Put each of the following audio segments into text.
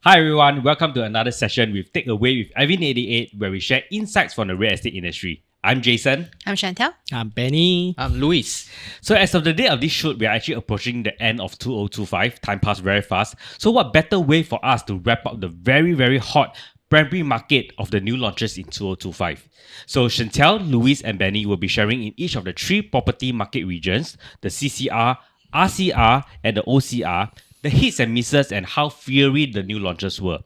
Hi everyone, welcome to another session with Takeaway with Evin88, where we share insights from the real estate industry. I'm Jason. I'm Chantel. I'm Benny. I'm Luis. So as of the day of this shoot, we are actually approaching the end of 2025. Time passed very fast. So what better way for us to wrap up the very, very hot primary market of the new launches in 2025? So Chantel, Luis and Benny will be sharing in each of the three property market regions, the CCR, RCR and the OCR, the hits and misses and how fiery the new launches were.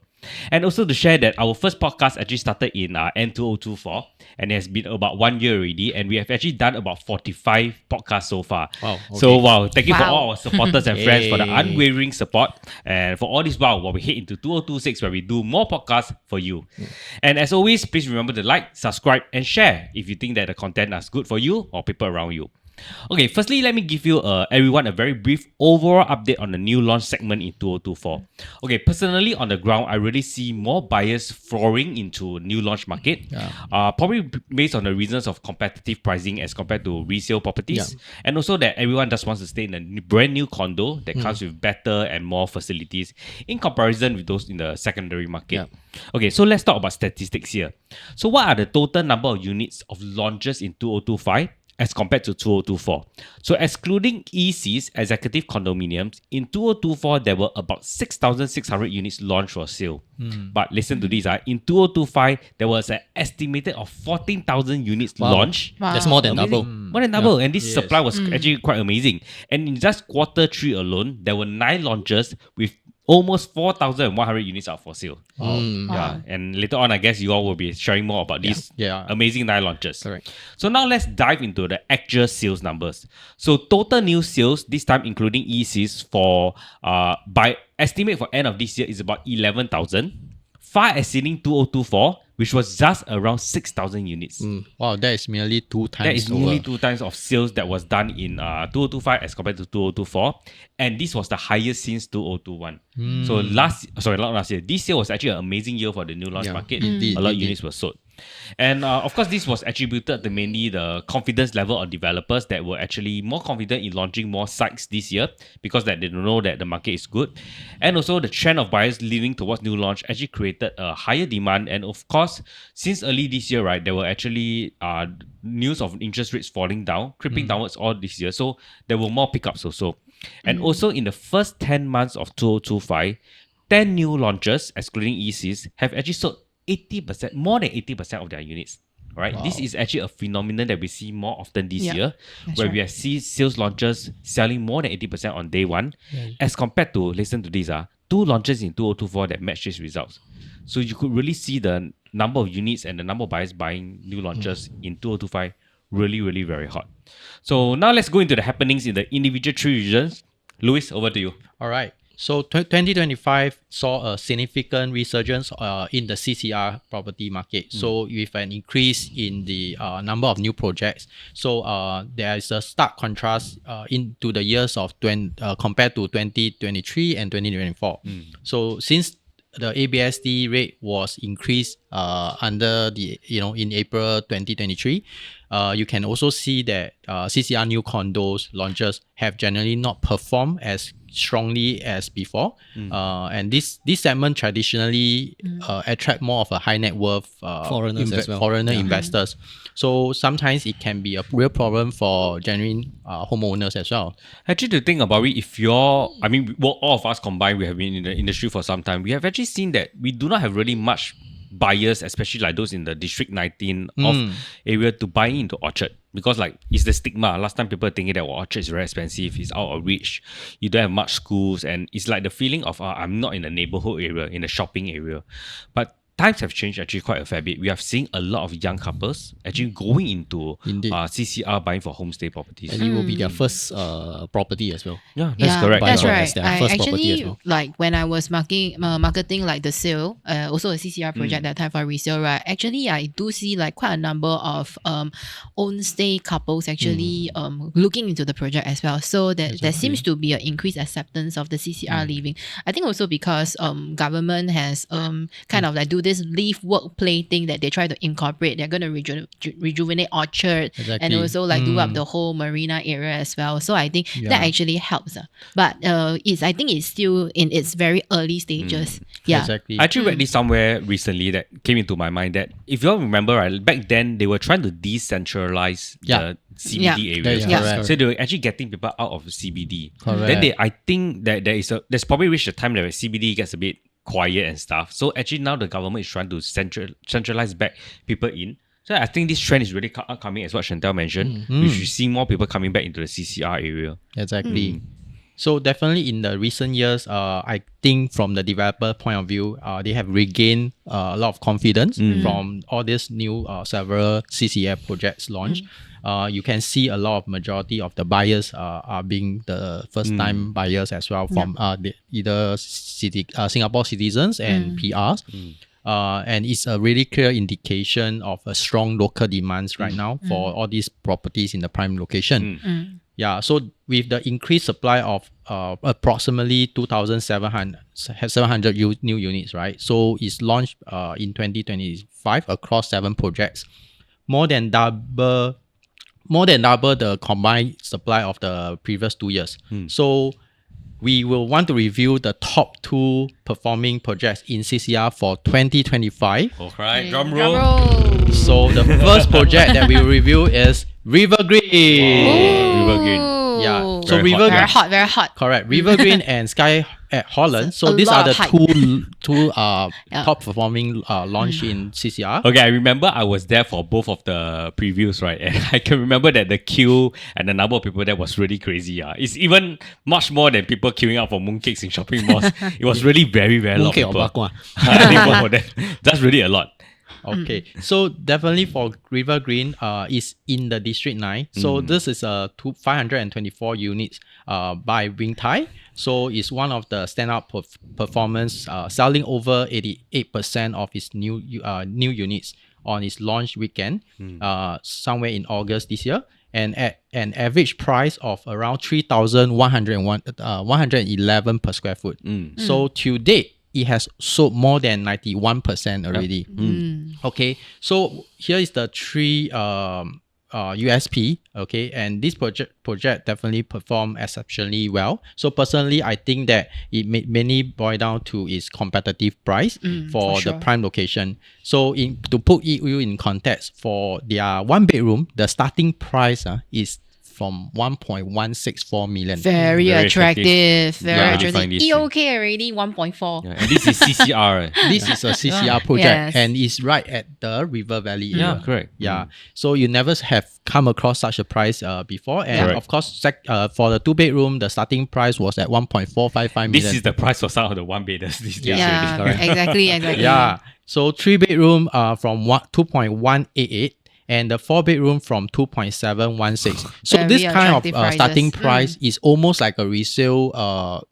And also to share that our first podcast actually started in end 2024 and it has been about 1 year already, and we have actually done about 45 podcasts so far. Wow, okay. So thank you for all our supporters and friends for the Yay. unwavering support, and for all this while we head into 2026 where we do more podcasts for you. And as always, please remember to like, subscribe and share if you think that the content is good for you or people around you. Okay, firstly, let me give you everyone a very brief overall update on the new launch segment in 2024. Okay, personally on the ground, I really see more buyers flowing into new launch market. Probably based on the reasons of competitive pricing as compared to resale properties. And also that everyone just wants to stay in a brand new condo that comes with better and more facilities in comparison with those in the secondary market. Okay, so let's talk about statistics here. So what are the total number of units of launches in 2025? As compared to 2024. So excluding ECs, executive condominiums, in 2024, there were about 6,600 units launched for sale. But listen to this, in 2025, there was an estimated of 14,000 units launched. Wow. That's more than Amazing. double. More than double. And this Yes. supply was actually quite amazing. And in just quarter 3 alone, there were 9 launches with almost 4,100 units out for sale. Wow. And later on, I guess you all will be sharing more about these amazing 9 launches. Correct. So now let's dive into the actual sales numbers. So total new sales, this time including ECs, for by estimate for end of this year is about 11,000, far exceeding 2024, which was just around 6,000 units. Wow, that is merely 2 times That is over. nearly 2 times of sales that was done in 2025 as compared to 2024. And this was the highest since 2021. So not last year. This year was actually an amazing year for the new launch market. Indeed, A lot of indeed. units were sold. And of course, this was attributed to mainly the confidence level of developers that were actually more confident in launching more sites this year because that they know that the market is good. And also the trend of buyers leaning towards new launch actually created a higher demand. And of course, since early this year, right, there were actually news of interest rates falling down, creeping downwards all this year. So there were more pickups also. And also in the first 10 months of 2025, 10 new launches, excluding ECs, have actually sold 80%, more than 80% of their units. Right? Wow. This is actually a phenomenon that we see more often this Yeah, year, that's where right. we have seen sales launches selling more than 80% on day one, as compared to, listen to this, 2 launches in 2024 that match these results. So you could really see the number of units and the number of buyers buying new launches in 2025 really, really very hot. So now let's go into the happenings in the individual 3 regions. Luis, over to you. All right. So 2025 saw a significant resurgence in the CCR property market. So with an increase in the number of new projects. So there is a stark contrast into the years of compared to 2023 and 2024. So since the ABSD rate was increased under in April 2023. You can also see that CCR new condos launches have generally not performed as strongly as before. And this segment traditionally attract more of a high net worth Foreigners as well. foreigner investors. So sometimes it can be a real problem for genuine homeowners as well. Actually, to think about it, all of us combined, we have been in the industry for some time. We have actually seen that we do not have really much buyers, especially like those in the District 19 of area, to buy into Orchard, because like it's the stigma. Last time people thinking that Orchard is very expensive, it's out of reach, you don't have much schools, and it's like the feeling of I'm not in the neighborhood area, in the shopping area. But times have changed actually quite a fair bit. We have seen a lot of young couples actually going into CCR buying for homestay properties. And it will be their first property as well. Yeah, that's correct. That's Buy right. as their I first property as actually well. like when I was marketing like the sale, also a CCR project that time for resale, right? Actually, I do see like quite a number of own stay couples actually looking into the project as well. So that there seems to be an increased acceptance of the CCR living. I think also because government has kind of like do this live work play thing that they try to incorporate. They're going to rejuvenate Orchard and also like do up the whole marina area as well. So I think that actually helps. But I think it's still in its very early stages. Yeah. Exactly. I actually read this somewhere recently that came into my mind that if you all remember, right, back then they were trying to decentralize the CBD areas. So they were actually getting people out of CBD. Correct. Then I think that there's probably reached a time that CBD gets a bit quiet and stuff. So actually now the government is trying to centralize back people in. So I think this trend is really upcoming, as what Chantel mentioned. We should see more people coming back into the CCR area. Exactly. So definitely in the recent years, I think from the developer point of view, they have regained a lot of confidence from all these new several CCR projects launched. You can see a lot of majority of the buyers are being the first time buyers as well from either Singapore citizens and PRs. And it's a really clear indication of a strong local demands right now for all these properties in the prime location. Yeah, so with the increased supply of approximately 2,700 new units, right? So it's launched in 2025 across 7 projects, more than double the combined supply of the previous 2 years. So we will want to review the top 2 performing projects in CCR for 2025. All right, drum roll. So the first project that we will review is River Green. River Green. Yeah. So Very River hot. Very hot. Correct. River Green and Sky at Holland. So A these lot are of the two top performing launch in CCR. Okay, I remember I was there for both of the previews, right? And I can remember that the queue and the number of people there was really crazy. It's even much more than people queuing up for mooncakes in shopping malls. It was really very, very lot of Mooncake or people. bakwa? I think both of them. That's really a lot. Okay, so definitely for River Green, is in the District 9. So this is 524 units by Wing Tai. So it's one of the standout performance, selling over 88% of its new units on its launch weekend, somewhere in August this year, and at an average price of around 3,111 per square foot. So to date, it has sold more than 91% already. Okay, so here is the 3 USP. Okay, and this project definitely performed exceptionally well. So personally, I think that it mainly boil down to its competitive price for the prime location. So to put you in context, for their 1 bedroom, the starting price is from 1.164 million. Very attractive. Very attractive. this EOK already 1.4. Yeah, and this is CCR. This is a CCR project Yes. and it's right at the River Valley area. Yeah, correct. Yeah. So you never have come across such a price before. And Correct. of course, for the 2 bedroom, the starting price was at 1.455 million. This is the price for some of the 1 bedders these days. Yeah, already. exactly. Yeah. So 3 bedroom from 2.188 and the 4 bedroom from 2.716. So Very this kind attractive of prices. starting price is almost like a resale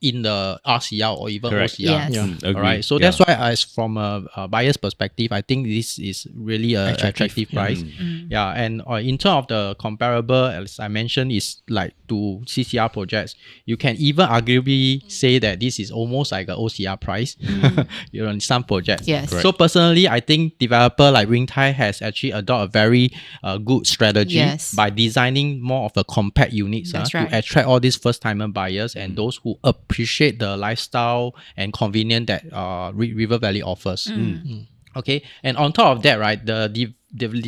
in the RCR or even Correct. OCR. Yes. Agree. All right, so that's why, as from a buyer's perspective, I think this is really a attractive price. Yeah, and in terms of the comparable, as I mentioned, is like to CCR projects. You can even arguably say that this is almost like an OCR price. In some projects. Yes. So personally, I think developer like Wing Tai has actually adopted a very good strategy by designing more of a compact units That's to right. attract all these first-timer buyers and those who appreciate the lifestyle and convenience that River Valley offers. Okay, and on top of that, right, the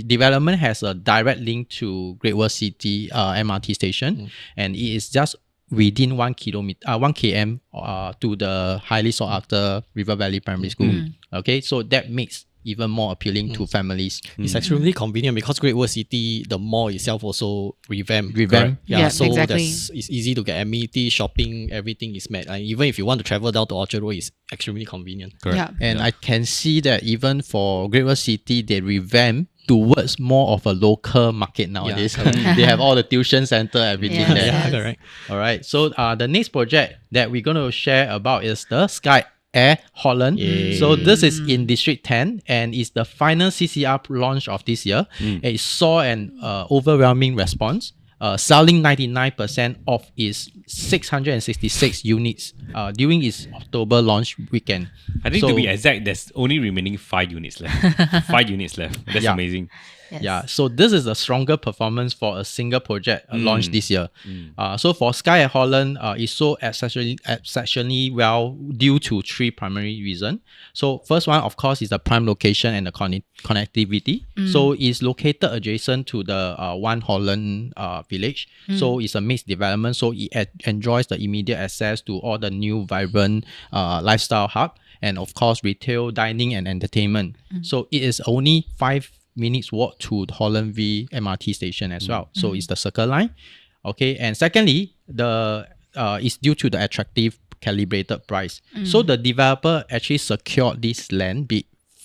development has a direct link to Great World City MRT station, and it is just within 1 km to the highly sought after River Valley Primary School. Okay, so that makes even more appealing to families. It's extremely convenient because Great World City, the mall itself also revamped. Correct. Yeah, so exactly. it's easy to get amenities, shopping, everything is met. And even if you want to travel down to Orchard Road, it's extremely convenient. Yeah. And I can see that even for Great World City, they revamp towards more of a local market nowadays. They have all the tuition center, everything Yes. there. Yes. Correct. All right. So the next project that we're going to share about is the Sky Air Holland. So this is in District 10 and it's the final CCR launch of this year. It saw an overwhelming response. selling 99% of its 666 units during its October launch weekend. I think So- to be exact, there's only remaining 5 units left. 5 units left. That's Yeah. amazing. Yes. Yeah, so this is a stronger performance for a single project launched this year. So for Sky at Holland, it's so exceptionally well due to 3 primary reasons. So first one, of course, is the prime location and the connectivity. So it's located adjacent to the One Holland village. So it's a mixed development. So it enjoys the immediate access to all the new vibrant lifestyle hub and of course retail, dining and entertainment. So it is only 5 minutes walk to the Holland V MRT station as well. So it's the Circle Line. Okay, and secondly, the is due to the attractive calibrated price. So the developer actually secured this land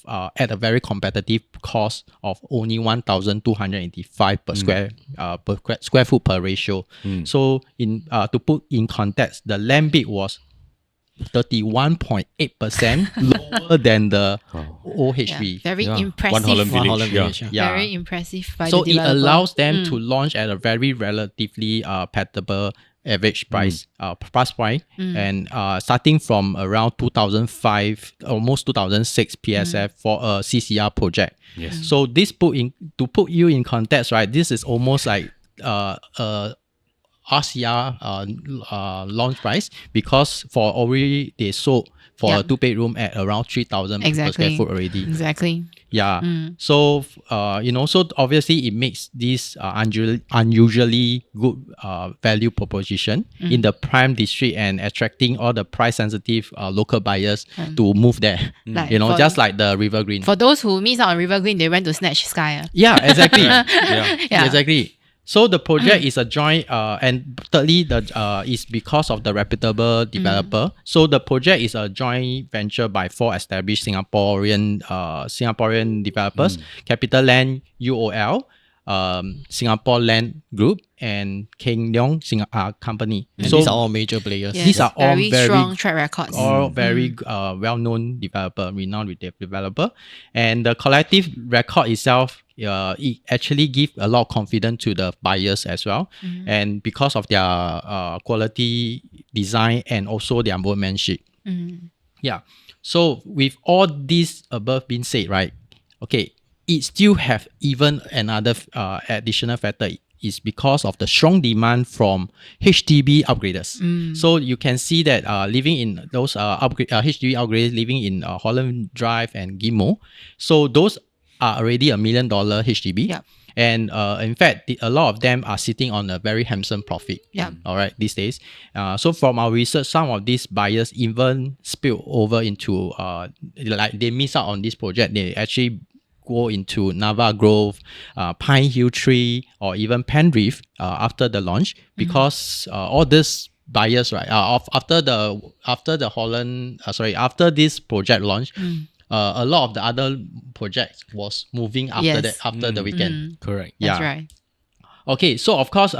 at a very competitive cost of only 1,285 per square foot per ratio. So in to put in context, the land bid was 31.8% lower than the OHV. Very Yeah. impressive. One Holland One Village. Holland yeah. Village, yeah. Yeah. Very impressive by So the it developer. allows them to launch at a very relatively palatable average price point, and starting from around 2005 almost 2006 PSF for a CCR project. Yes. So this to put you in context, right? This is almost like RCR launch price, because for already they sold for a 2-bedroom at around 3,000 per square foot already. Exactly. Yeah. So, so obviously it makes this unusually good value proposition in the prime district and attracting all the price sensitive local buyers to move there. Like Just like the River Green. For those who miss out on River Green, they went to snatch Sky. Yeah, exactly. Yeah. Exactly. So the project is a joint, and thirdly, is because of the reputable developer. So the project is a joint venture by 4 established Singaporean developers: Capital Land UOL, Singapore Land Group, and Keng Leong Company. And So these are all major players. Yes. these are all very very strong track records. all very well-known renowned developer, and the collective record itself, it actually gives a lot of confidence to the buyers as well, and because of their quality design and also their workmanship. Yeah. So with all this above being said, right? Okay, it still have even another additional factor. Is because of the strong demand from HDB upgraders. So you can see that living in those HDB upgraders living in Holland Drive and Ghim Moh. So those are already $1 million HDB. Yep. And in fact, a lot of them are sitting on a very handsome profit. Yep. All right, these days. So from our research, some of these buyers even spill over into like they miss out on this project. They actually go into Nava Grove, Pine Hill Tree, or even Penreef after the launch, because all these buyers, right, after this project launch, a lot of the other projects was moving after the weekend. Correct. That's Yeah. right. Okay, so of course,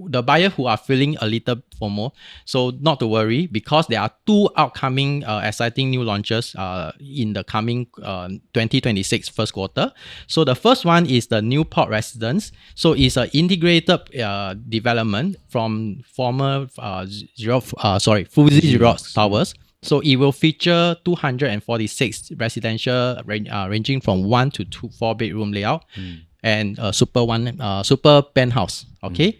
the buyer who are feeling a little FOMO, so not to worry, because there are 2 upcoming exciting new launches in the coming 2026 first quarter. So the first one is the Newport Residence. So it's an integrated development from former Fuji Xerox Towers. So it will feature 246 residential ranging from 1 to 4-bedroom layout. And super penthouse, okay,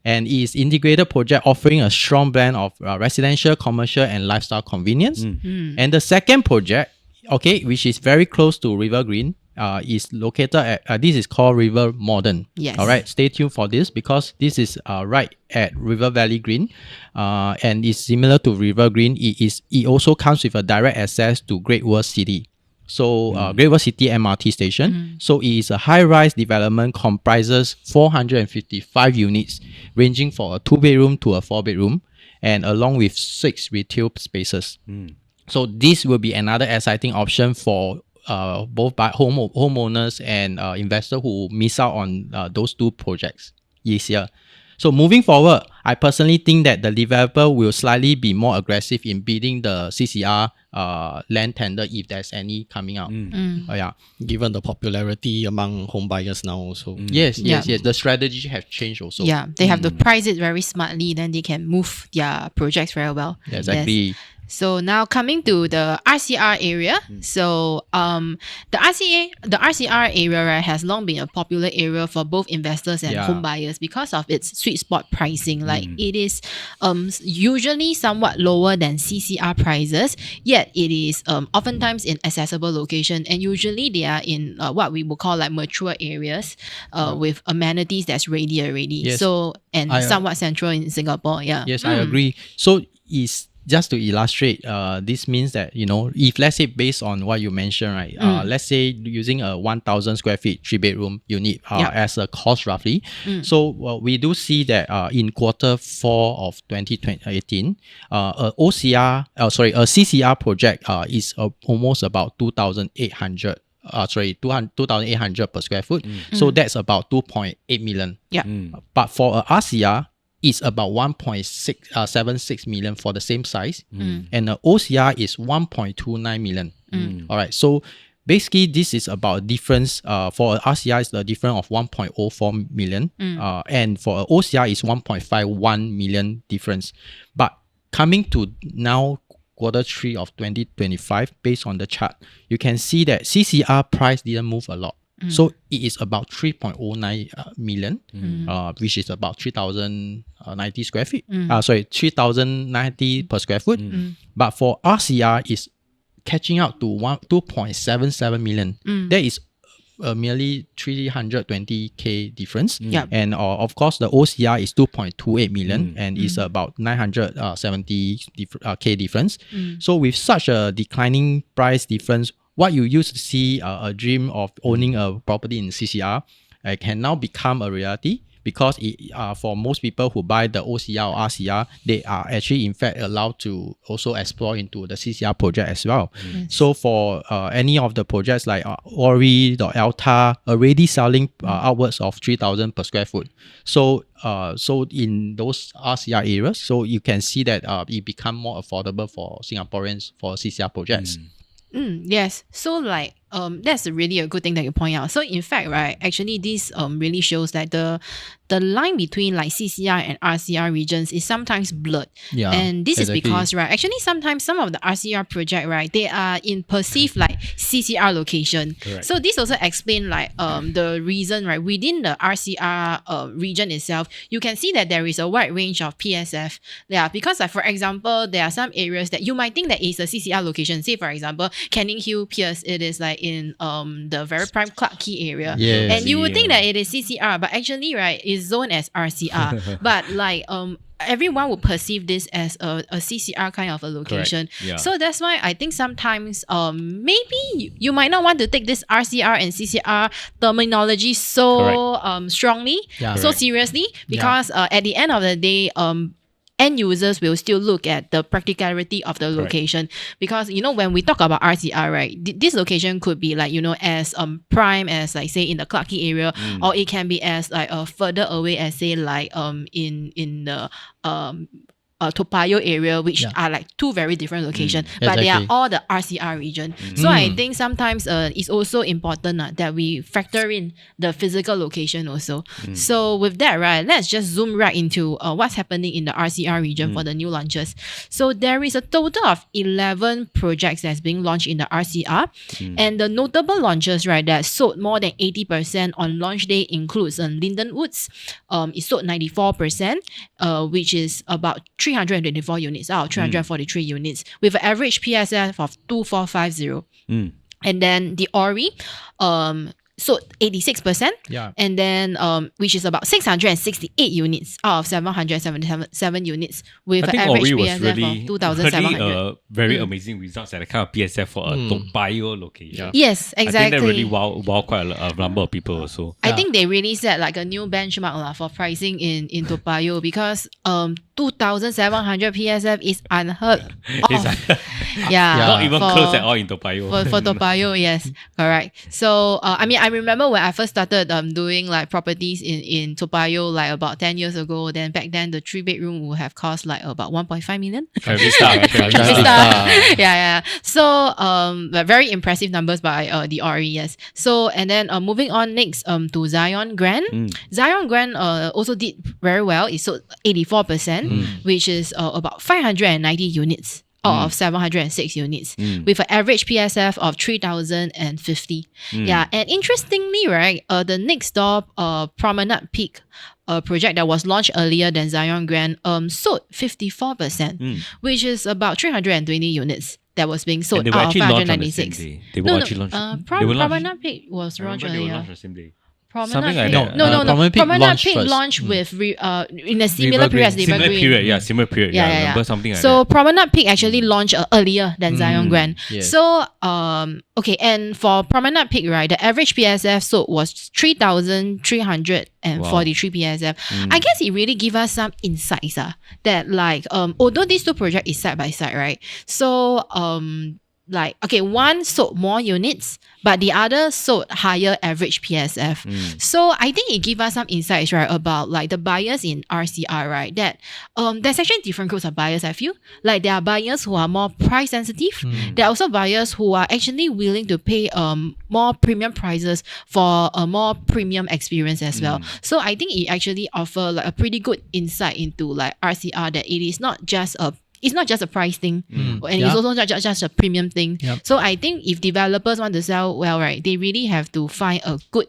and it is integrated project offering a strong blend of residential, commercial, and lifestyle convenience. And the second project, okay, which is very close to River Green, is located at this is called River Modern. Yes. All right, stay tuned for this because this is right at River Valley Green, and it's similar to River Green. It also comes with a direct access to Great World City. So Great World City MRT station. So it is a high-rise development, comprises 455 units, ranging from a 2-bedroom to a 4-bedroom, and along with 6 retail spaces. So this will be another exciting option for both homeowners and investors who miss out on those 2 projects this year. So moving forward, I personally think that the developer will slightly be more aggressive in bidding the CCR land tender if there's any coming out. Yeah. Given the popularity among home buyers now also. Yes. Yeah. The strategy have changed also. Yeah, they have to price it very smartly, then they can move their projects very well. Yeah, exactly. Yes. So now coming to the RCR area. So the RCR area, right, has long been a popular area for both investors and home buyers because of its sweet spot pricing. Like it is usually somewhat lower than CCR prices, yet it is oftentimes in accessible location, and usually they are in what we would call like mature areas with amenities that's ready already. Yes. So and somewhat central in Singapore. Yeah. Yes, I agree. So is just to illustrate, this means that, if let's say based on what you mentioned, right, let's say using a 1,000 square feet 3-bedroom unit as a cost roughly. So we do see that in quarter 4 of 2018, a CCR project is almost about 2,800. 2,800 per square foot. So that's about 2.8 million. Yeah. But for a RCR, it's about 1.76 million for the same size, and the OCR is 1.29 million. All right, so basically this is about difference. For RCR is the difference of 1.04 million, and for OCR is 1.51 million difference. But coming to now quarter 3 of 2025, based on the chart, you can see that CCR price didn't move a lot. So it is about 3.09 million, which is about 3,090 square feet. 3,090 per square foot. But for RCR, is catching up to 2.77 million. That is merely 320k difference. And of course, the OCR is 2.28 million and is about 970k difference. So with such a declining price difference, what you used to see a dream of owning a property in CCR can now become a reality, because for most people who buy the OCR or RCR, they are actually in fact allowed to also explore into the CCR project as well. So for any of the projects like Ori or Alta, already selling outwards of 3,000 per square foot. So in those RCR areas, so you can see that it become more affordable for Singaporeans for CCR projects. Yes. So like that's really a good thing that you point out. So in fact, right, actually this really shows that the line between like CCR and RCR regions is sometimes blurred. Yeah, and this exactly. is because, right, actually sometimes some of the RCR project, right, they are in perceived like CCR location. Correct. So this also explain like the reason, right, within the RCR region itself, you can see that there is a wide range of PSF. Yeah, because like for example, there are some areas that you might think that is a CCR location. Say for example, Canning Hill Pierce, it is like in the very prime Clarke Quay area. Yes. And you would think that it is CCR, but actually, right, it's zoned as RCR. But like everyone would perceive this as a CCR kind of a location. Correct. Yeah. So that's why I think sometimes maybe you might not want to take this RCR and CCR terminology so strongly, Yeah. so Correct. seriously, because at the end of the day, end users will still look at the practicality of the location. Because when we talk about RCR, right, this location could be like as prime as like say in the Clarke Quay area, or it can be as like further away as say like in the Toa Payoh area, which are like two very different locations, but they are Exactly. all the RCR region. So I think sometimes it's also important that we factor in the physical location also. So with that, right, let's just zoom right into what's happening in the RCR region for the new launches. So there is a total of 11 projects that's being launched in the RCR, and the notable launches, right, that sold more than 80% on launch day includes Linden Woods. It sold 94%, which is about 324 units out of 343 units, with an average PSF of 2,450. And then the Ori sold 86%, and then which is about 668 units out of 777 units, with I an think average Ori was PSF really, of 2,700. really very amazing results at the kind of PSF for a Toa Payoh location. Yes, I exactly. think that really wow quite a number of people also. I think they really set like a new benchmark for pricing in Toa Payoh, because 2,700 PSF is unheard of. It's Yeah, not even for- close at all in Toa Payoh. For Toa Payoh, yes, correct. So I mean, I remember when I first started doing like properties in Toa Payoh like about 10 years ago. Then back then the 3-bedroom would have cost like about 1.5 million. Every start. Yeah. So but very impressive numbers by the RE. Yes. So and then moving on next to Zion Grand. Zion Grand also did very well. It sold 84%, which is about 590 units out of 706 units with an average PSF of 3,050. Yeah, and interestingly, right, the next door Promenade Peak project that was launched earlier than Zion Grand sold 54%, which is about 320 units that was being sold And they were out of actually launched on the same 596. day. They were actually launched. Promenade Peak was launched They were earlier. launched on the same day. Promenade Something like Peak. that. No. Promenade Peak Promenade launched Peak first. launched with in a similar period as River Similar Green. period, yeah, similar period. Yeah, I remember something like So that. Promenade Peak actually launched earlier than Zion Grand. yes. So okay, and for Promenade Peak, right, the average PSF sold was 3,343 PSF. I guess it really gives us some insights that like although these two projects is side by side, right? So like okay, one sold more units, but the other sold higher average PSF. So I think it gives us some insights, right, about like the buyers in RCR, right? That there's actually different groups of buyers. I feel like there are buyers who are more price sensitive. There are also buyers who are actually willing to pay more premium prices for a more premium experience as well. So I think it actually offers like a pretty good insight into like RCR, that it is not just a price thing, and it's also not just a premium thing. So I think if developers want to sell well, right, they really have to find a good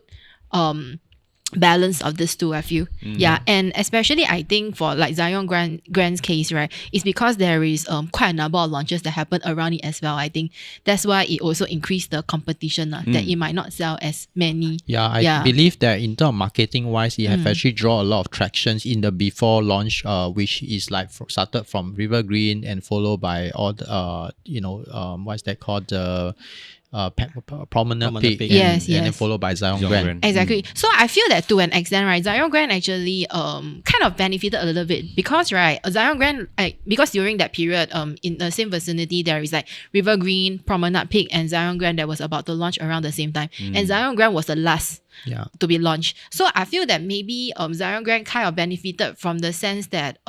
balance of this two, I feel. Yeah, and especially I think for like Zion Grand's case, right, it's because there is quite a number of launches that happen around it as well. I think that's why it also increased the competition, that it might not sell as many. I believe that in terms of marketing wise, it have actually drawn a lot of tractions in the before launch, which is like started from River Green and followed by all the what's that called, the Promenade Peak, and then followed by Zion Grand. Exactly. So I feel that to an extent, right, Zion Grand actually kind of benefited a little bit because, right, Zion Grand, because during that period in the same vicinity there is like River Green, Promenade Peak, and Zion Grand that was about to launch around the same time, and Zion Grand was the last to be launched. So I feel that maybe Zion Grand kind of benefited from the sense that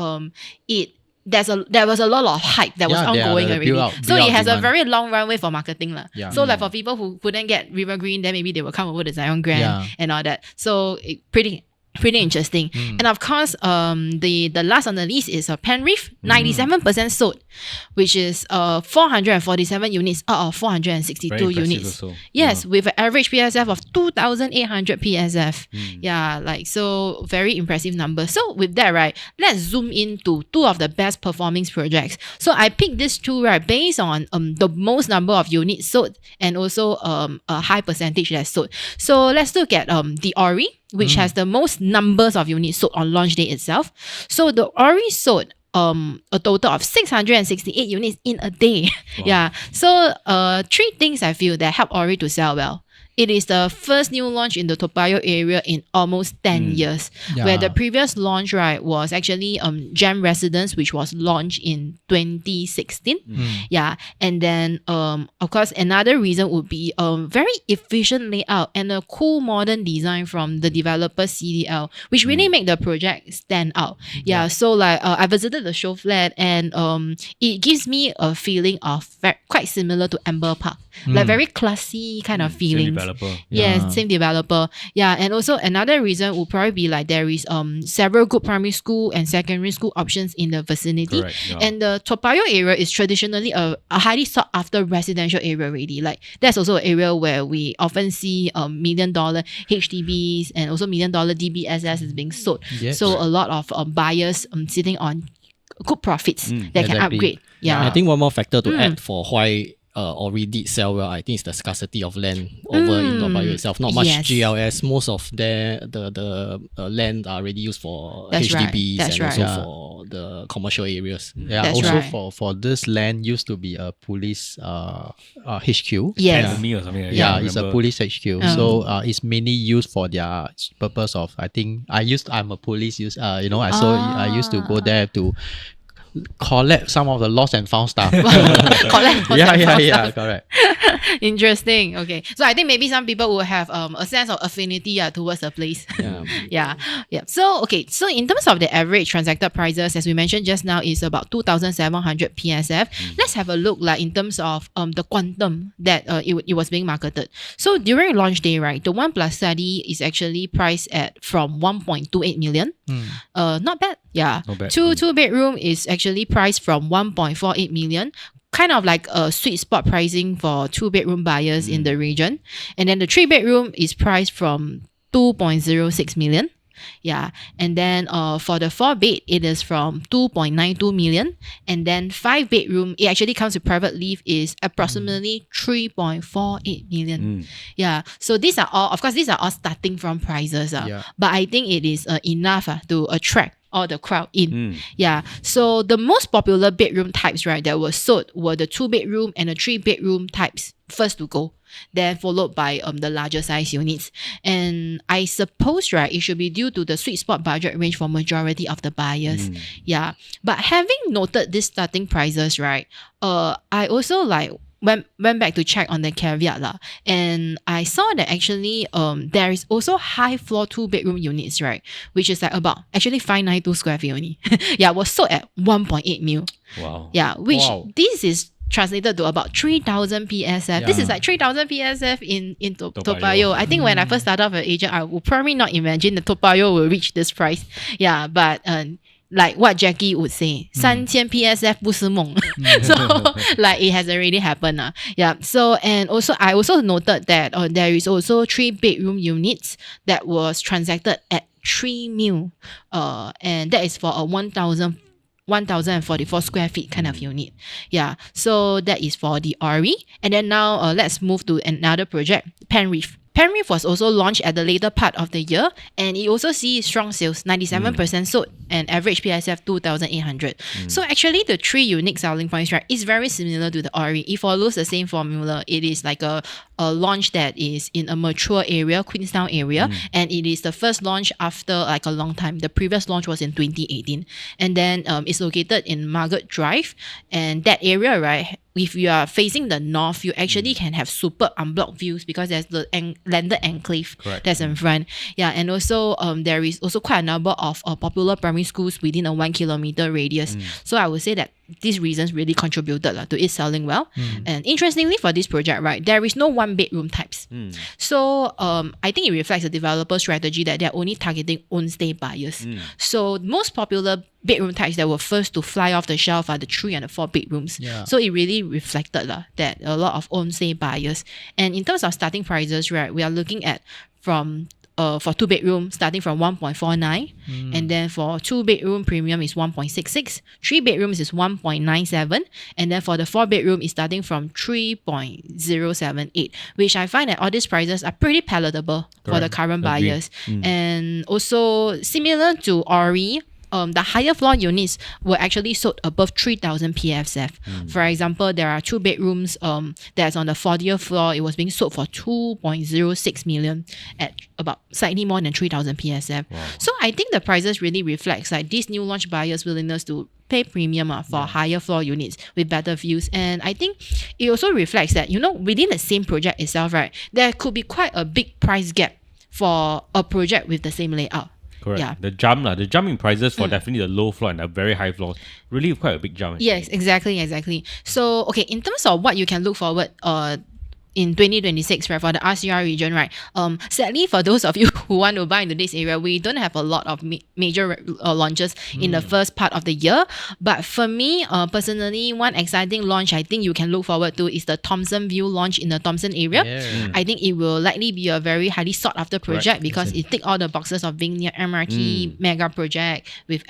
there was a lot of hype that was ongoing already. So it has a very long runway for marketing. So like for people who couldn't get River Green, then maybe they will come over to Zion Grand and all that. So pretty interesting. And of course, the last on the list is Penrith, 97% sold, which is 447 units out of 462 units. Yes, with an average PSF of 2,800 PSF. Yeah, like so very impressive number. So with that, right, let's zoom into two of the best performing projects. So I picked these two, right, based on the most number of units sold and also a high percentage that's sold. So let's look at the Ori, which has the most numbers of units sold on launch day itself. So the Ori sold a total of 668 units in a day. Yeah. So three things I feel that help Ori to sell well. It is the first new launch in the Toa Payoh area in almost 10 years, where the previous launch, right, was actually Gem Residence, which was launched in 2016. Yeah, and then of course another reason would be very efficient layout and a cool modern design from the developer CDL, which really make the project stand out. Yeah, so like I visited the show flat, and it gives me a feeling of quite similar to Amber Park, like very classy kind of feeling. Yes, same developer. Yeah, and also another reason would probably be like there is several good primary school and secondary school options in the vicinity. And the Toa Payoh area is traditionally a highly sought after residential area already. Like that's also an area where we often see $1 million HDBs and also $1 million DBSS is being sold. So a lot of buyers sitting on good profits that can upgrade. Yeah, I think one more factor to add for why Ori did sell well, I think it's the scarcity of land over in Toa Payoh itself. Not much GLS. Most of the land are already used for HDBs and also for the commercial areas. For this land used to be a police HQ. Academy or something like that. It's a police HQ. So it's mainly used for their purpose of, I think I'm a police I used to go there to collect some of the lost and found stuff. Correct. Interesting. Okay. So I think maybe some people will have a sense of affinity towards the place. Yeah. Yeah. So, okay. So in terms of the average transacted prices, as we mentioned just now, is about 2,700 PSF. Let's have a look like in terms of the quantum that it was being marketed. So during launch day, right, the 1+ study is actually priced at from 1.28 million. Not bad. Yeah. Not bad. Two bedroom is actually priced from 1.48 million. Kind of like a sweet spot pricing for 2-bedroom buyers in the region. And then the 3-bedroom is priced from 2.06 million. Yeah. And then for the 4-bed, it is from 2.92 million. And then 5-bedroom, it actually comes with private leave, is approximately 3.48 million. Yeah. So these are all, of course, these are all starting from prices. But I think it is enough to attract all the crowd in. Yeah. So the most popular bedroom types, right, that were sold were the 2-bedroom and the 3-bedroom types first to go, then followed by the larger size units. And I suppose, right, it should be due to the sweet spot budget range for majority of the buyers. Yeah. But having noted these starting prices, right, I also went back to check on the caveat and I saw that actually there is also high floor 2-bedroom units, right, which is like about actually 592 square feet only. Yeah, was sold at 1.8 mil. Wow. Yeah, which this is translated to about 3,000 PSF. This is like 3,000 PSF in Toa Payoh. I think when I first started off as an agent, I would probably not imagine the Toa Payoh will reach this price. Yeah, but like what Jackie would say, 3,000 PSF 不是梦. So like it has already happened. Yeah. So and also I also noted that there is also 3-bedroom units that was transacted at 3 mil. And that is for a 1,044 square feet kind of unit. Yeah. So that is for the RE. And then now let's move to another project, Penreef. Penreef was also launched at the later part of the year, and it also sees strong sales, 97% sold, and average PSF 2,800. So actually the 3 unique selling points, right, is very similar to the RE. It follows the same formula. It is like a launch that is in a mature area, Queenstown area, and it is the first launch after like a long time. The previous launch was in 2018, and then it's located in Margaret Drive, and that area, right, if you are facing the north, you actually can have super unblocked views because there's the landed enclave that's in front. Yeah, and also there is also quite a number of popular primary schools within a 1 kilometer radius. So I would say that these reasons really contributed to it selling well. And interestingly for this project, right, there is no 1-bedroom types. So I think it reflects a developer strategy that they're only targeting own-stay buyers. So most popular bedroom types that were first to fly off the shelf are the 3 and the 4 bedrooms. So it really reflected that a lot of own-stay buyers. And in terms of starting prices, right, we are looking at from for 2-bedroom starting from 1.49, and then for 2-bedroom premium is 1.66, 3 bedrooms is 1.97, and then for the 4-bedroom is starting from 3.078, which I find that all these prices are pretty palatable for the current buyers. And also similar to RE, the higher floor units were actually sold above 3,000 PSF. For example, there are 2 bedrooms that's on the 40th floor. It was being sold for 2.06 million at about slightly more than 3,000 PSF. So I think the prices really reflects like these new launch buyers' willingness to pay premium for higher floor units with better views. And I think it also reflects that, within the same project itself, right, there could be quite a big price gap for a project with the same layout. Correct. Yeah. The jump in prices for definitely the low floor and the very high floors, really quite a big jump. Yes, exactly. So, okay, in terms of what you can look forward in 2026, right, for the RCR region, right, sadly for those of you who want to buy into this area, we don't have a lot of major launches in the first part of the year. But for me, personally, one exciting launch I think you can look forward to is the Thomson View launch in the Thomson area. I think it will likely be a very highly sought after project because it ticks all the boxes of being near MRT mega project with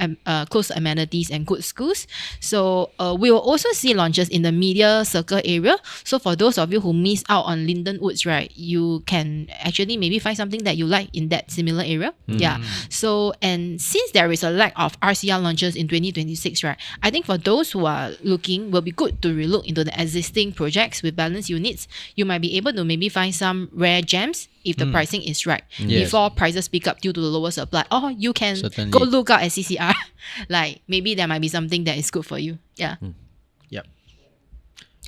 close amenities and good schools. So we will also see launches in the media circle area. So for those of you who miss out on Linden Woods, right, you can actually maybe find something that you like in that similar area. So, and since there is a lack of RCR launches in 2026, right, I think for those who are looking, will be good to relook into the existing projects with balanced units. You might be able to maybe find some rare gems if the pricing is right before prices pick up due to the lower supply. Or you can go look out at CCR. Like maybe there might be something that is good for you.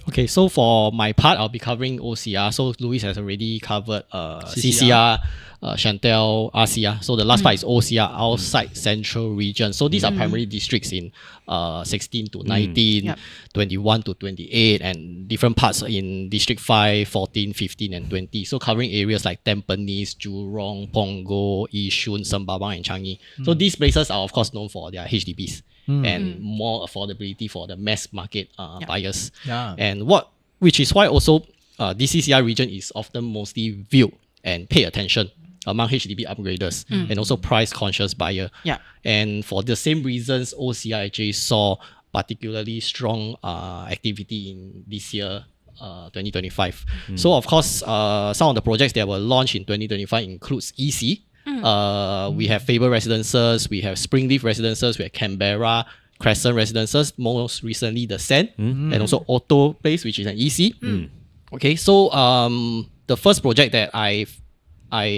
Okay, so for my part, I'll be covering OCR. So Louis has already covered CCR, Chantel, RCR. So the last part is OCR, outside central region. So these are primary districts in 16 to 19, Yep. 21 to 28, and different parts in District 5, 14, 15, and 20. So covering areas like Tampines, Jurong, Punggol, Yishun, Sembawang, and Changi. So these places are of course known for their HDBs and more affordability for the mass market buyers. Yeah. And which is why also this CCR region is often mostly viewed and pay attention among HDB upgraders and also price conscious buyer. Yeah. And for the same reasons, OCR actually saw particularly strong activity in this year, 2025. So of course, some of the projects that were launched in 2025 includes EC. We have Faber Residences, we have Springleaf Residences, we have Canberra, Crescent Residences, most recently the Sand, and also Otto Place, which is an EC. Okay, so the first project that I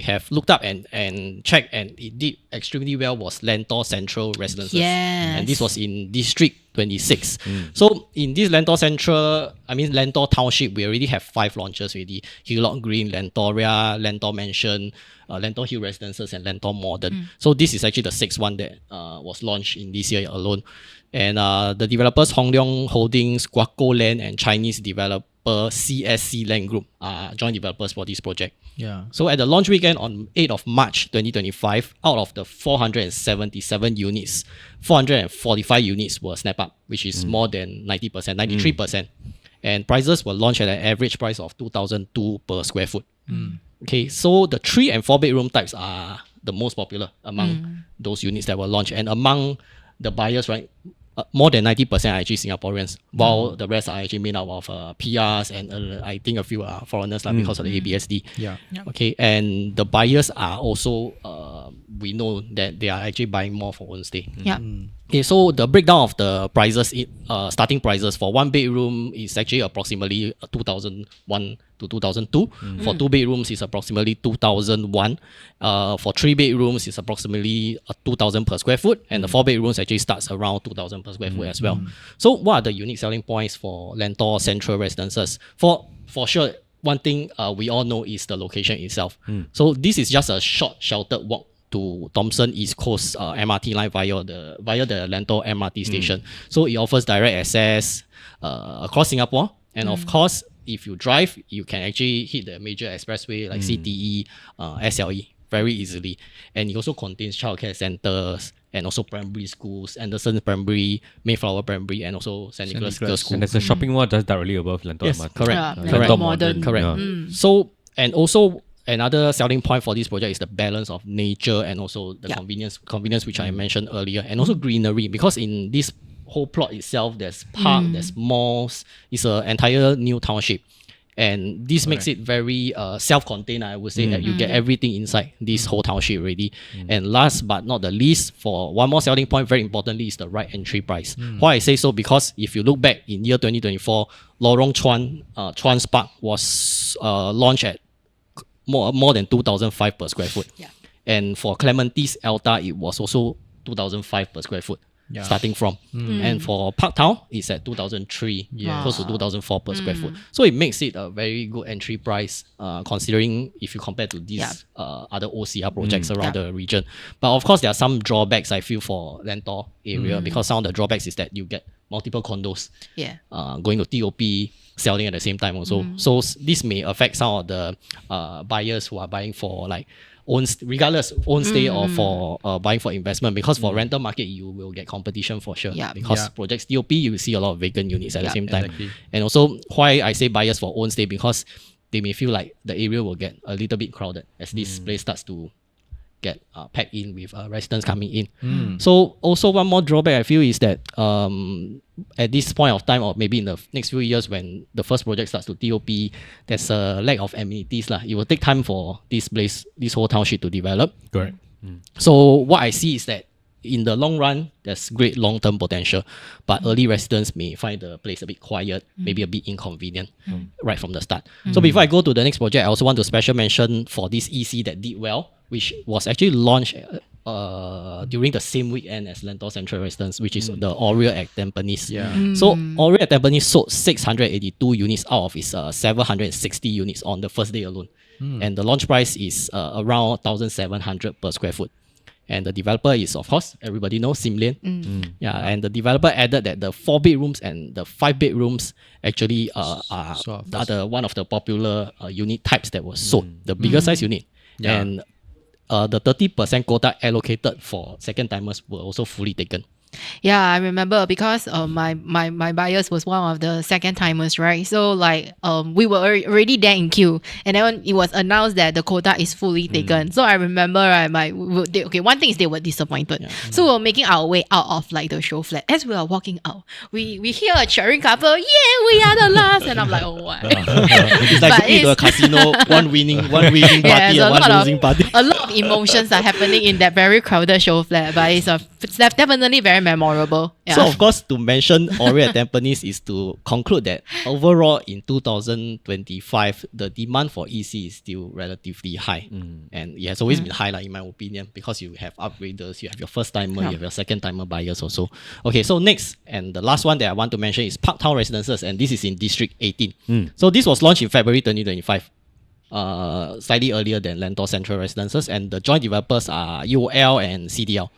have looked up and checked, and it did extremely well, was Lentor Central Residences. Yes. And this was in District 26. So in this Lentor Lentor Township, we already have 5 launches already. Hillock Green, Lentoria, Lentor Mansion, Lentor Hill Residences, and Lentor Modern. So this is actually the 6th one that was launched in this year alone. And the developers Hong Leong Holdings, Guaco Land, and Chinese developer CSC Land Group are joint developers for this project. Yeah. So at the launch weekend on 8th of March 2025, out of the 477 units, 445 units were snap up, which is more than 90%, 93%. And prices were launched at an average price of 2,002 per square foot. Okay, so the 3 and 4 bedroom types are the most popular among those units that were launched. And among the buyers, right, more than 90% are actually Singaporeans, while the rest are actually made up of PRs and I think a few are foreigners because of the ABSD. Yeah. Okay, and the buyers are also, we know that they are actually buying more for own stay. Yeah. Okay, so the breakdown of the prices, starting prices for 1 bedroom is actually approximately 2001 to 2002. For 2 bedrooms, it's approximately 2001. For 3 bedrooms, it's approximately 2,000 per square foot. And the 4 bedrooms actually starts around 2,000 per square foot as well. So what are the unique selling points for Lentor Central Residences? For sure, one thing we all know is the location itself. So this is just a short sheltered walk to Thomson East Coast MRT line via the Lentor MRT station. So it offers direct access across Singapore. And of course, if you drive, you can actually hit the major expressway like CTE, SLE very easily. And it also contains childcare centers and also primary schools, Anderson Primary, Mayflower Primary, and also St. Nicholas Girls' School. And there's a shopping mall just directly above Lentor Yes, MRT. correct. Yeah, correct. Lentor Modern. Correct. Yeah. So, and also another selling point for this project is the balance of nature and also the convenience which I mentioned earlier, and also greenery, because in this whole plot itself, there's park, there's malls, it's an entire new township. And this makes it very self-contained, I would say, that you get everything inside this whole township already. And last but not the least, for one more selling point, very importantly, is the right entry price. Why I say so? Because if you look back in year 2024, Lorong Chuan's Park was launched at more than 2,005 per square foot. Yeah. And for Clementi's Alta, it was also 2,005 per square foot. Starting from. And for Parktown, it's at 2003, close to 2004 per square foot. So it makes it a very good entry price, considering if you compare to these other OCR projects around the region. But of course, there are some drawbacks I feel for Lentor area, because some of the drawbacks is that you get multiple condos going to TOP, selling at the same time also. So this may affect some of the buyers who are buying for like own stay or for buying for investment, because for rental market you will get competition for sure, because projects TOP you will see a lot of vacant units at the same time. And also why I say buyers for own stay, because they may feel like the area will get a little bit crowded as this place starts to get packed in with residents coming in. So also one more drawback I feel is that at this point of time, or maybe in the next few years when the first project starts to TOP, there's a lack of amenities. It will take time for this whole township to develop. Correct. So what I see is that in the long run, there's great long-term potential, but early residents may find the place a bit quiet, maybe a bit inconvenient right from the start. So before I go to the next project, I also want to special mention for this EC that did well, which was actually launched during the same weekend as Lentor Central Residence, which is the Oriole at Tampines. Yeah. So Oriole at Tampines sold 682 units out of its 760 units on the first day alone. And the launch price is around 1,700 per square foot. And the developer is, of course, everybody knows, Simlian. Yeah, and the developer added that the 4 bedrooms and the 5 bedrooms actually are one of the popular unit types that was sold, the bigger size unit. Yeah. And the 30% quota allocated for second timers were also fully taken. Yeah, I remember because my buyers was one of the second timers, right? So like we were already there in queue, and then it was announced that the quota is fully taken. So I remember, right, one thing is they were disappointed. So we were making our way out of like the show flat. As we are walking out, we hear a cheering couple, yeah, we are the last, and I'm like, oh what? It's like going to a casino, one winning party and one losing party. A lot of emotions are happening in that very crowded show flat, but it's definitely very memorable. Yeah. So of course, to mention Oriole at Tampines is to conclude that overall in 2025, the demand for EC is still relatively high. And it has always been high, in my opinion, because you have upgraders, you have your first timer, you have your second timer buyers also. Okay, so next and the last one that I want to mention is Parktown Residences, and this is in District 18. So this was launched in February 2025. Slightly earlier than Lentor Central Residences, and the joint developers are UOL and CDL.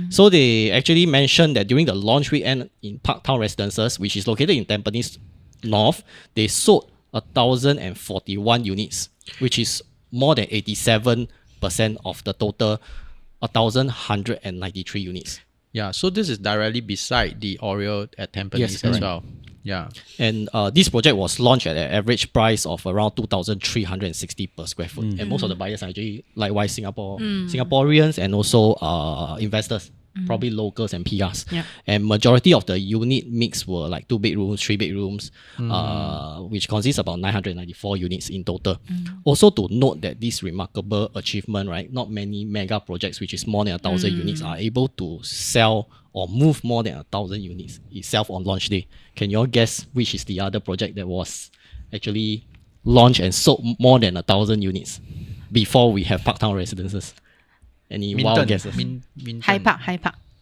So they actually mentioned that during the launch weekend in Parktown Residences, which is located in Tampines North, they sold 1,041 units, which is more than 87% of the total 1,193 units. Yeah, so this is directly beside the Oriole at Tampines Yes, as correct. well. Yeah. And this project was launched at an average price of around 2,360 per square foot. And most of the buyers are actually likewise Singaporeans and also investors, probably locals and PRs. Yeah. And majority of the unit mix were like 2 bedrooms, 3 bedrooms, which consists about 994 units in total. Also to note that this remarkable achievement, right? Not many mega projects, which is more than 1,000 units, are able to sell or move more than 1,000 units itself on launch day. Can you all guess which is the other project that was actually launched and sold more than 1,000 units before we have Parktown Residences? Any wild guesses? High Park.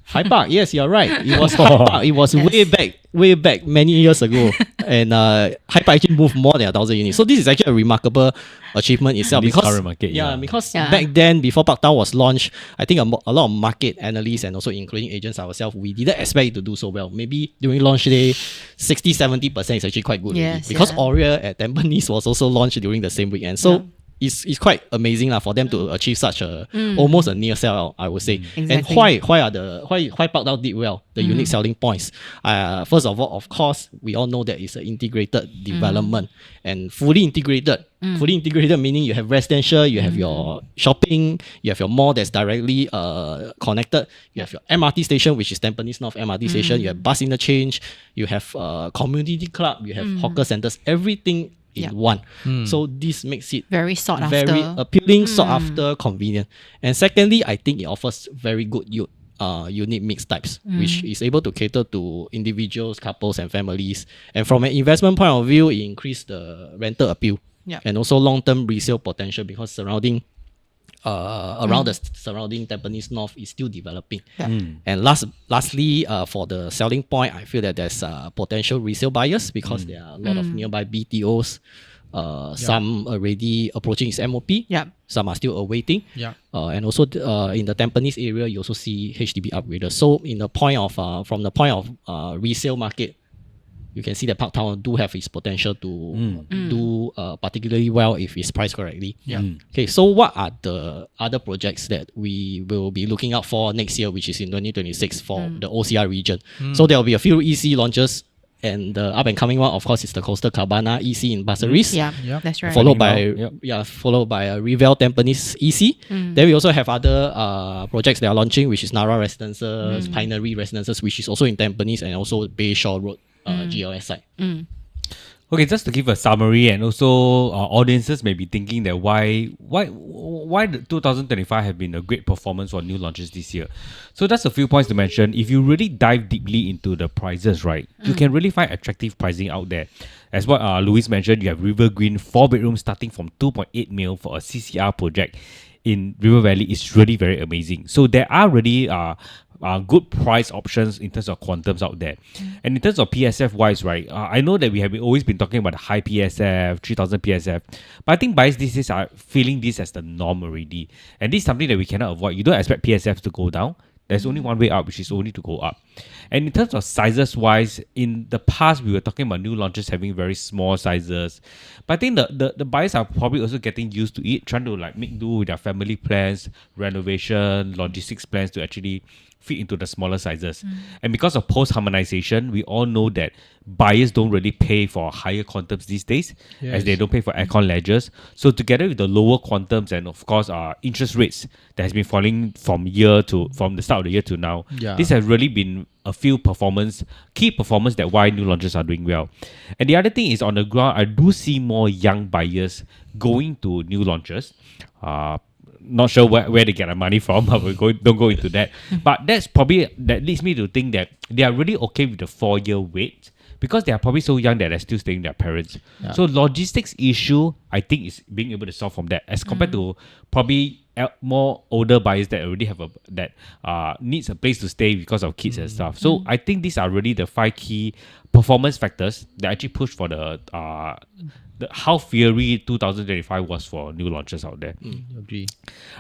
High Park, yes, you're right. It was High Park. It was way back, many years ago. And High Park actually moved more than 1,000 units. So this is actually a remarkable achievement itself. This Because current market, because back then, before Parktown was launched, I think a lot of market analysts and also including agents ourselves, we didn't expect it to do so well. Maybe during launch day, 60-70% is actually quite good. Yes, already. Because yeah. Oriole at Tampines was also launched during the same weekend. So it's quite amazing for them to achieve such a almost a near sell out, I would say. Exactly. And why Parktown did well, the unique selling points. First of all, of course, we all know that it's an integrated development and fully integrated. Fully integrated meaning you have residential, you have your shopping, you have your mall that's directly connected, you have your MRT station, which is Tampines North MRT station, you have bus interchange, you have community club, you have hawker centers, everything in one. So this makes it Very sought after. very appealing, sought after, convenient. And secondly, I think it offers very good unit mix types, which is able to cater to individuals, couples, and families. And from an investment point of view, it increased the rental appeal and also long-term resale potential because surrounding the surrounding Tampines North is still developing. And lastly, for the selling point, I feel that there's potential resale buyers because there are a lot of nearby BTOs. Some already approaching its MOP. Some are still awaiting. And also in the Tampines area, you also see HDB upgraders. So in the point of from the point of resale market, you can see that Parktown do have its potential to do particularly well if it's priced correctly. Okay, so what are the other projects that we will be looking out for next year, which is in 2026 for the OCR region? So there will be a few EC launches, and the up and coming one, of course, is the Coastal Cabana EC in Pasir Ris. That's right. Followed by a Revel Tampines EC. Then we also have other projects that are launching, which is Nara Residences, Pinery Residences, which is also in Tampines, and also Bayshore Road GLS site. Okay, just to give a summary, and also audiences may be thinking that why why the 2025 have been a great performance for new launches this year? So that's a few points to mention. If you really dive deeply into the prices, right, you can really find attractive pricing out there. As what Louis mentioned, you have River Green 4 bedrooms starting from 2.8 mil for a CCR project in River Valley. Is really very amazing. So there are really good price options in terms of quantums out there. And in terms of PSF wise, right, I know that we have always been talking about the high PSF, 3000 PSF, but I think buyers these days are feeling this as the norm already. And this is something that we cannot avoid. You don't expect PSF to go down. There's only one way up, which is only to go up. And in terms of sizes wise, in the past, we were talking about new launches having very small sizes. But I think the buyers are probably also getting used to it, trying to like make do with their family plans, renovation, logistics plans to actually fit into the smaller sizes. And because of post-harmonization, we all know that buyers don't really pay for higher quantums these days, as they don't pay for aircon ledgers. So together with the lower quantums and of course interest rates that has been falling from the start of the year to now, this has really been a few key performance that why new launches are doing well. And the other thing is, on the ground, I do see more young buyers going to new launches. Not sure where they get their money from, but don't go into that. But that leads me to think that they are really okay with the 4-year wait, because they are probably so young that they're still staying with their parents. So logistics issue, I think, is being able to solve from that, as compared to probably more older buyers that already have needs a place to stay because of kids and stuff. So I think these are really the 5 key performance factors that actually push for the how fiery 2025 was for new launches out there. Agree.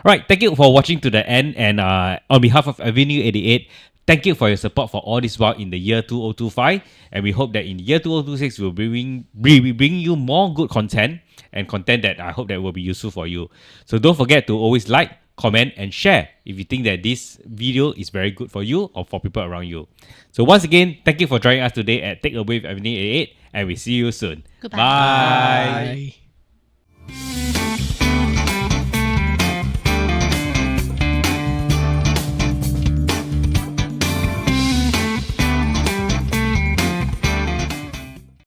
Right, thank you for watching to the end, and on behalf of Avenue 88, thank you for your support for all this while in the year 2025, and we hope that in the year 2026 we'll be bringing you more good content, and content that I hope that will be useful for you. So don't forget to always like, comment and share if you think that this video is very good for you or for people around you. So once again, thank you for joining us today at Takeaway with Avenue 88, and we see you soon. Goodbye. Bye.